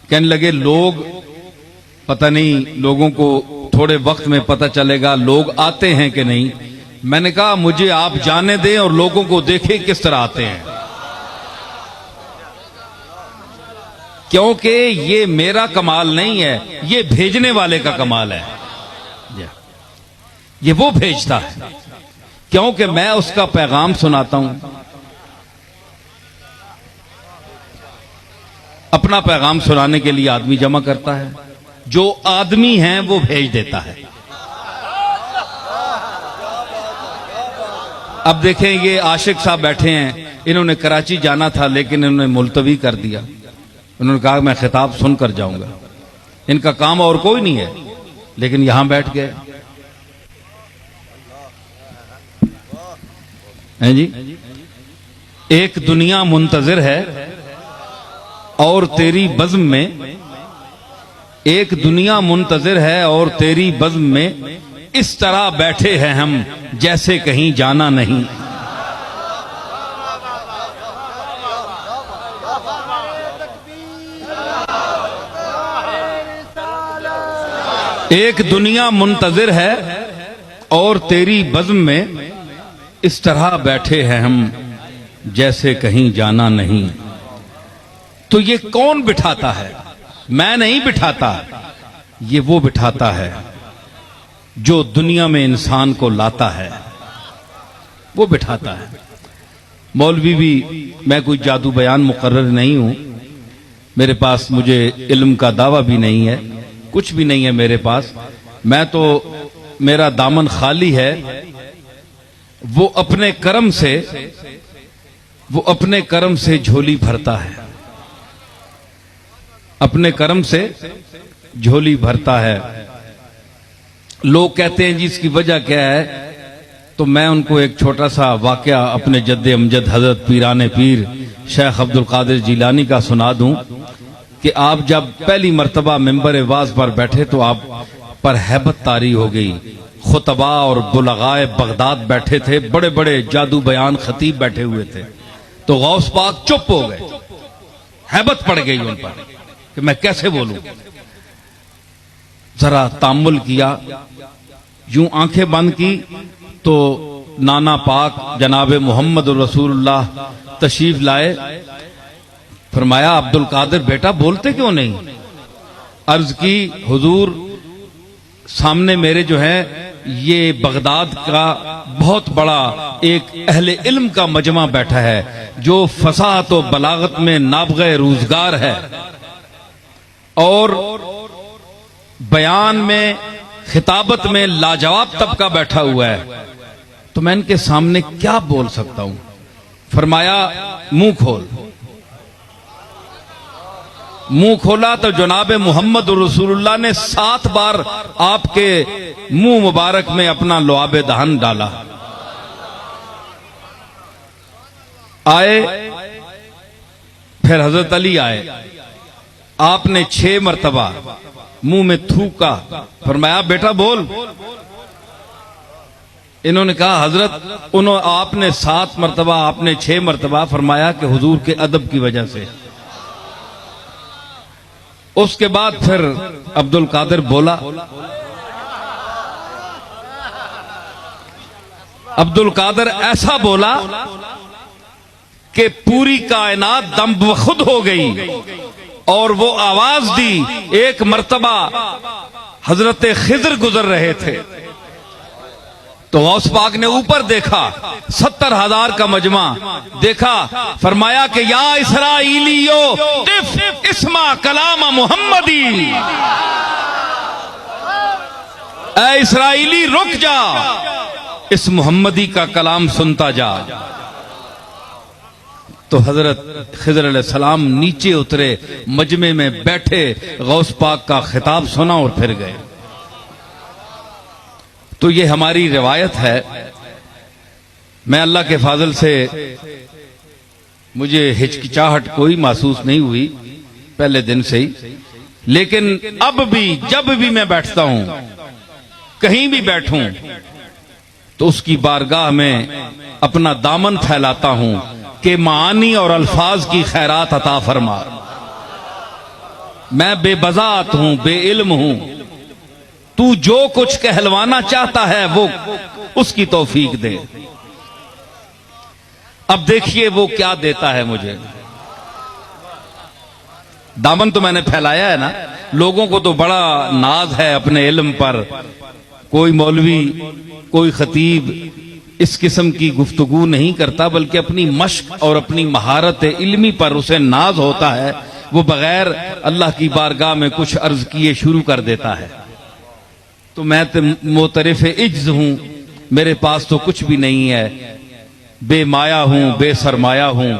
कहने लगे लोग पता नहीं, लोगों को थोड़े वक्त में पता चलेगा लोग आते हैं कि नहीं। मैंने कहा मुझे आप जाने दें और लोगों को देखें किस तरह आते हैं, क्योंकि ये मेरा कमाल नहीं है, ये भेजने वाले का कमाल है। ये वो भेजता है, क्योंकि मैं उसका पैगाम सुनाता हूं। अपना पैगाम सुनाने के लिए आदमी जमा करता है, जो आदमी है वो भेज देता है। अब देखें, ये आशिक साहब बैठे हैं, इन्होंने कराची जाना था लेकिन इन्होंने मुलतवी कर दिया। उन्होंने कहा मैं खिताब सुनकर जाऊंगा। इनका काम और कोई नहीं है, लेकिन यहां बैठ गए हैं जी। एक दुनिया मुंतजिर है और तेरी बज़्म में, एक दुनिया मुंतजिर है और तेरी बज़्म में, इस तरह बैठे हैं हम जैसे कहीं जाना नहीं। एक दुनिया मुंतजिर है और तेरी बज़्म में, इस तरह बैठे हैं हम जैसे कहीं जाना नहीं। तो ये कौन बिठाता है? मैं नहीं बिठाता, ये वो बिठाता है जो दुनिया में इंसान को लाता है, वो बिठाता है। मौलवी भी, मैं कोई जादू बयान मुकर्रर नहीं हूं, मेरे पास मुझे इल्म का दावा भी नहीं है, कुछ भी नहीं है मेरे पास। मैं तो, मेरा दामन खाली है। वो अपने कर्म से, वो अपने कर्म से झोली भरता है, अपने कर्म से झोली भरता है। लोग कहते हैं जी इसकी वजह क्या है, तो मैं उनको एक छोटा सा वाकया अपने जद्दे अमजद हजरत पीराने पीर शेख अब्दुल कादिर जिलानी का सुना दूं कि आप जब पहली मर्तबा मिंबर वाज पर बैठे तो आप पर हैबत तारी हो गई। खुतबा और बुलगाए बगदाद बैठे थे, बड़े बड़े जादू बयान खतीब बैठे हुए थे, तो गौस पाक चुप हो गए, हैबत पड़ गई उन पर कि मैं कैसे बोलूं। जरा तामुल किया, यूं आंखें बंद की तो नाना पाक जनाब मोहम्मद रसूलुल्लाह तशरीफ लाए। फरमाया अब्दुल कादिर बेटा बोलते क्यों नहीं? अर्ज की हुजूर सामने मेरे जो है ये बगदाद का बहुत बड़ा एक अहले इल्म का मजमा बैठा है जो फसाहत और बलागत में नाबग़े रोजगार है और बयान में खिताबत में लाजवाब तबका बैठा हुआ है, तो मैं इनके सामने क्या बोल सकता हूं? फरमाया मुंह खोल। मुंह खोला तो जनाब मोहम्मद रसूलुल्लाह ने 7 बार आपके मुंह मुबारक में अपना लुआबे दहन डाला। आए, फिर हजरत अली आए, आपने 6 मरतबा मुंह में थूका। फरमाया बेटा बोल। इन्होंने कहा हजरत आपने 7 मरतबा, आपने 6 मरतबा। फरमाया कि हुजूर के अदब की वजह से। उसके बाद फिर अब्दुल कादिर बोला। अब्दुल कादिर ऐसा बोला कि पूरी कायनात दम बखुद हो गई और वो आवाज दी। एक मर्तबा हजरत खिजर गुजर रहे थे तो गौस पाक ने ऊपर देखा, 70,000 का मजमा देखा। फरमाया कि या इसराइलियो किफ इस्मा कलाम मुहम्मदी, ऐ इसराइली रुक जा, इस मुहम्मदी का कलाम सुनता जा। तो हजरत खिजर अलैहिस्सलाम नीचे उतरे, मजमे में बैठे, गौस पाक का खिताब सुना और फिर गए। तो ये हमारी रिवायत है। मैं अल्लाह के फाजल से, मुझे हिचकिचाहट कोई महसूस नहीं हुई पहले दिन से ही, लेकिन अब भी जब भी मैं बैठता हूं, कहीं भी बैठूं, तो उसकी बारगाह में अपना दामन फैलाता हूं कि मानी और अल्फाज की खैरात अता फरमा। मैं बेबजात हूं, बेइल्म हूं, तू जो कुछ कहलवाना चाहता है वो उसकी तौफीक दे। अब देखिए वो क्या देता है मुझे। दामन तो मैंने फैलाया है ना, लोगों को तो बड़ा नाज है अपने इल्म पर। कोई मौलवी, कोई खतीब इस किस्म की गुफ्तगू नहीं करता, बल्कि अपनी मश्क और अपनी महारत इल्मी पर उसे नाज होता है। वो बगैर अल्लाह की बारगाह में कुछ अर्ज किए शुरू कर देता है। तो मैं तो मोतरिफ इज्ज हूं, मेरे पास तो कुछ भी नहीं है, बेमाया हूं, बेसरमाया हूं,